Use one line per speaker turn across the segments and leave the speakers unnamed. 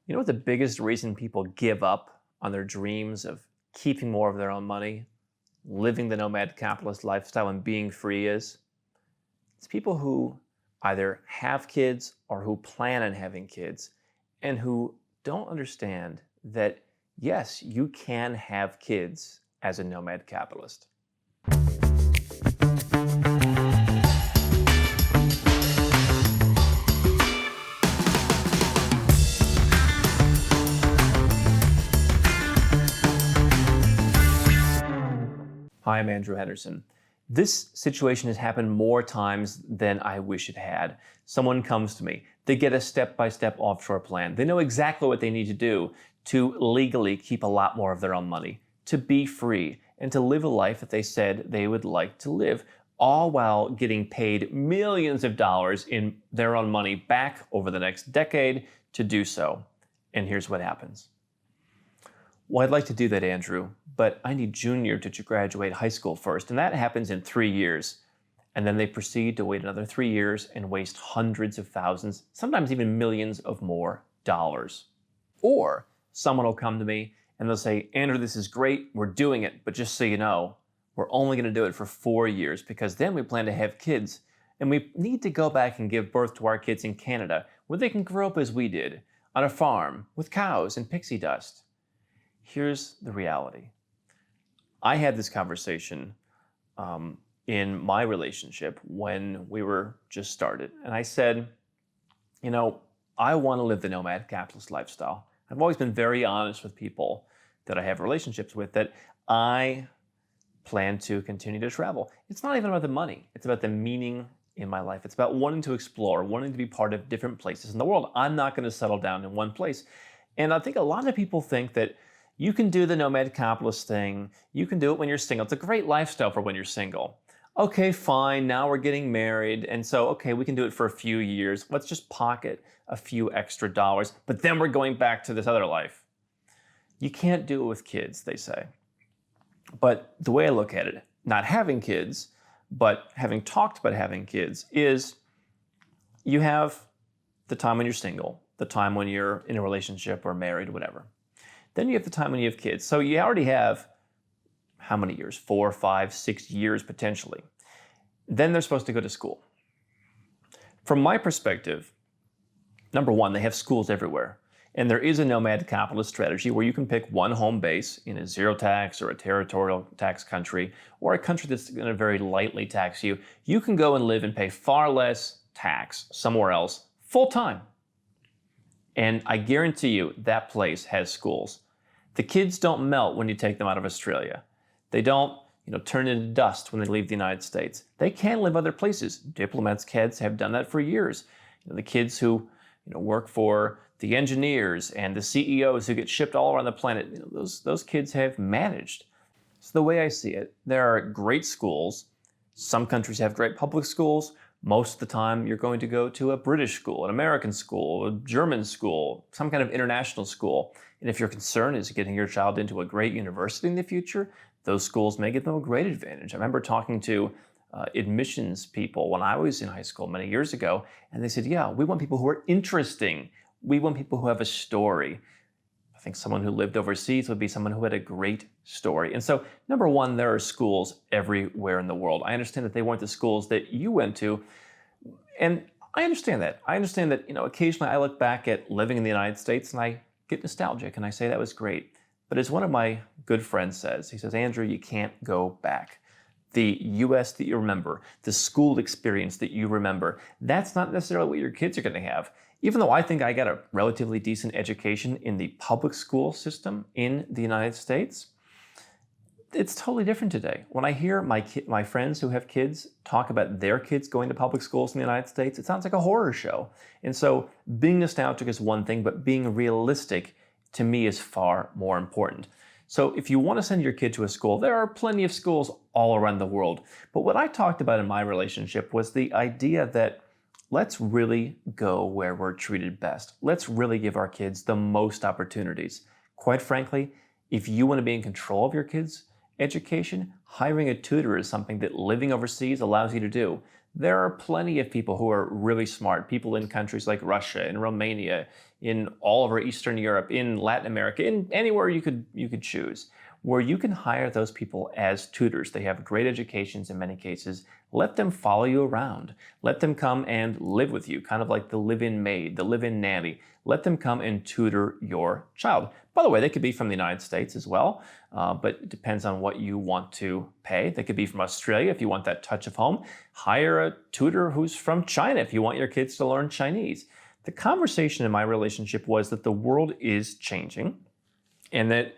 You know what the biggest reason people give up on their dreams of keeping more of their own money, living the nomad capitalist lifestyle, and being free is? It's people who either have kids or who plan on having kids and who don't understand that, yes, you can have kids as a nomad capitalist. Hi, I'm Andrew Henderson. This situation has happened more times than I wish it had. Someone comes to me, they get a step-by-step offshore plan. They know exactly what they need to do to legally keep a lot more of their own money, to be free, and to live a life that they said they would like to live, all while getting paid millions of dollars in their own money back over the next decade to do so. And here's what happens. Well, I'd like to do that, Andrew, but I need junior to graduate high school first, and that happens in 3 years. And then they proceed to wait another 3 years and waste hundreds of thousands, sometimes even millions of more dollars. Or someone will come to me and they'll say, Andrew, this is great, we're doing it, but just so you know, we're only going to do it for 4 years because then we plan to have kids, and we need to go back and give birth to our kids in Canada, where they can grow up as we did, on a farm with cows and pixie dust. Here's the reality. I had this conversation in my relationship when we were just started. And I said, you know, I want to live the nomad capitalist lifestyle. I've always been very honest with people that I have relationships with that I plan to continue to travel. It's not even about the money. It's about the meaning in my life. It's about wanting to explore, wanting to be part of different places in the world. I'm not going to settle down in one place. And I think a lot of people think that you can do the nomad capitalist thing. You can do it when you're single. It's a great lifestyle for when you're single. Okay, fine. Now we're getting married. And so, okay, we can do it for a few years. Let's just pocket a few extra dollars. But then we're going back to this other life. You can't do it with kids, they say. But the way I look at it, not having kids, but having talked about having kids, is you have the time when you're single, the time when you're in a relationship or married, whatever. Then you have the time when you have kids. So you already have how many years? 4, 5, 6 years potentially. Then they're supposed to go to school. From my perspective, number one, they have schools everywhere. And there is a nomad capitalist strategy where you can pick one home base in a zero tax or a territorial tax country, or a country that's going to very lightly tax you. You can go and live and pay far less tax somewhere else full time. And I guarantee you that place has schools. The kids don't melt when you take them out of Australia. They don't, turn into dust when they leave the United States. They can live other places. Diplomats' kids have done that for years. The kids who, work for the engineers and the CEOs who get shipped all around the planet, those kids have managed. So the way I see it, there are great schools. Some countries have great public schools. Most of the time, you're going to go to a British school, an American school, a German school, some kind of international school. And if your concern is getting your child into a great university in the future, those schools may give them a great advantage. I remember talking to admissions people when I was in high school many years ago, and they said, yeah, we want people who are interesting. We want people who have a story. I think someone who lived overseas would be someone who had a great story. And so, number one, there are schools everywhere in the world. I understand that they weren't the schools that you went to, and I understand that. I understand that, occasionally I look back at living in the United States and I get nostalgic and I say that was great. But as one of my good friends says, he says, Andrew, you can't go back. The US that you remember, the school experience that you remember, that's not necessarily what your kids are going to have. Even though I think I got a relatively decent education in the public school system in the United States, it's totally different today. When I hear my friends who have kids talk about their kids going to public schools in the United States, it sounds like a horror show. And so being nostalgic is one thing, but being realistic to me is far more important. So if you want to send your kid to a school, there are plenty of schools all around the world. But what I talked about in my relationship was the idea that let's really go where we're treated best. Let's really give our kids the most opportunities. Quite frankly, if you want to be in control of your kids' education, hiring a tutor is something that living overseas allows you to do. There are plenty of people who are really smart, people in countries like Russia and Romania, in all over Eastern Europe, in Latin America, in anywhere you could choose, where you can hire those people as tutors. They have great educations in many cases. Let them follow you around. Let them come and live with you, kind of like the live-in maid, the live-in nanny. Let them come and tutor your child. By the way, they could be from the United States as well, but it depends on what you want to pay. They could be from Australia if you want that touch of home. Hire a tutor who's from China if you want your kids to learn Chinese. The conversation in my relationship was that the world is changing and that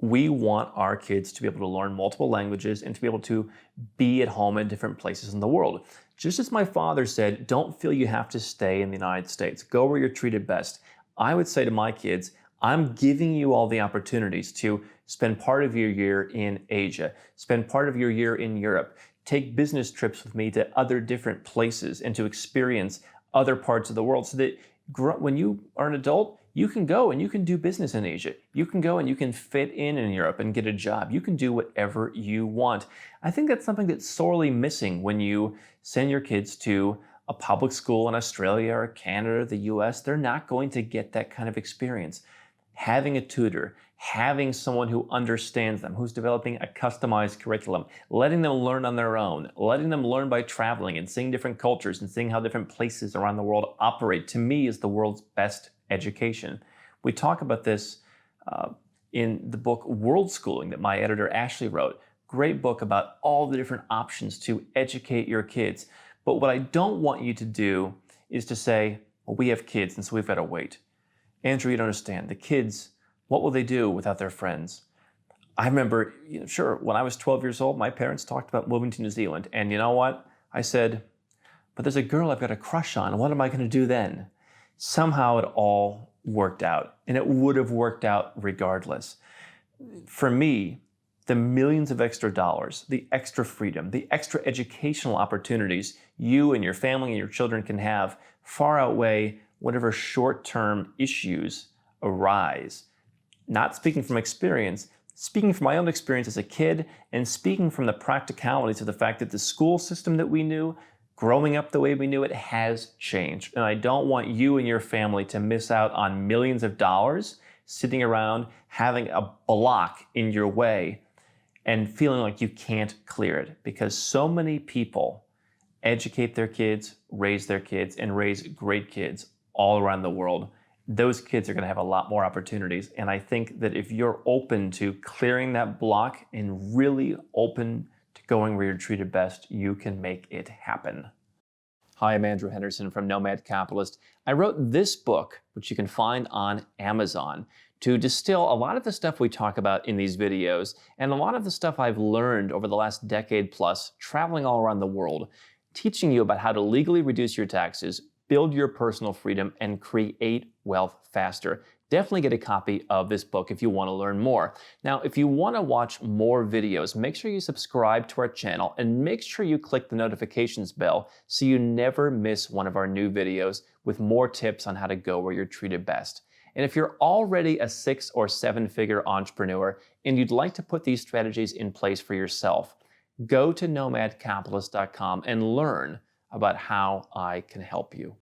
we want our kids to be able to learn multiple languages and to be able to be at home in different places in the world. Just as my father said, don't feel you have to stay in the United States. Go where you're treated best. I would say to my kids, I'm giving you all the opportunities to spend part of your year in Asia, spend part of your year in Europe, take business trips with me to other different places and to experience other parts of the world so that when you are an adult, you can go and you can do business in Asia. You can go and you can fit in Europe and get a job. You can do whatever you want. I think that's something that's sorely missing when you send your kids to a public school in Australia or Canada or the US. They're not going to get that kind of experience. Having a tutor, having someone who understands them, who's developing a customized curriculum, letting them learn on their own, letting them learn by traveling and seeing different cultures and seeing how different places around the world operate, to me is the world's best education. We talk about this in the book World Schooling that my editor Ashley wrote. Great book about all the different options to educate your kids. But what I don't want you to do is to say, well, we have kids and so we've got to wait. Andrew, you don't understand. The kids, what will they do without their friends? I remember, sure, when I was 12 years old, my parents talked about moving to New Zealand. And you know what? I said, but there's a girl I've got a crush on. What am I going to do then? Somehow it all worked out, and it would have worked out regardless. For me, the millions of extra dollars, the extra freedom, the extra educational opportunities you and your family and your children can have far outweigh whatever short-term issues arise. Not speaking from experience, speaking from my own experience as a kid, and speaking from the practicalities of the fact that the school system that we knew, growing up the way we knew it, has changed. And I don't want you and your family to miss out on millions of dollars sitting around having a block in your way and feeling like you can't clear it, because so many people educate their kids, raise their kids, and raise great kids all around the world. Those kids are going to have a lot more opportunities. And I think that if you're open to clearing that block and really open to going where you're treated best, you can make it happen. Hi, I'm Andrew Henderson from Nomad Capitalist. I wrote this book, which you can find on Amazon, to distill a lot of the stuff we talk about in these videos and a lot of the stuff I've learned over the last decade plus traveling all around the world, teaching you about how to legally reduce your taxes, build your personal freedom, and create wealth faster. Definitely get a copy of this book if you want to learn more. Now, if you want to watch more videos, make sure you subscribe to our channel and make sure you click the notifications bell so you never miss one of our new videos with more tips on how to go where you're treated best. And if you're already a 6- or 7-figure entrepreneur and you'd like to put these strategies in place for yourself, go to nomadcapitalist.com and learn about how I can help you.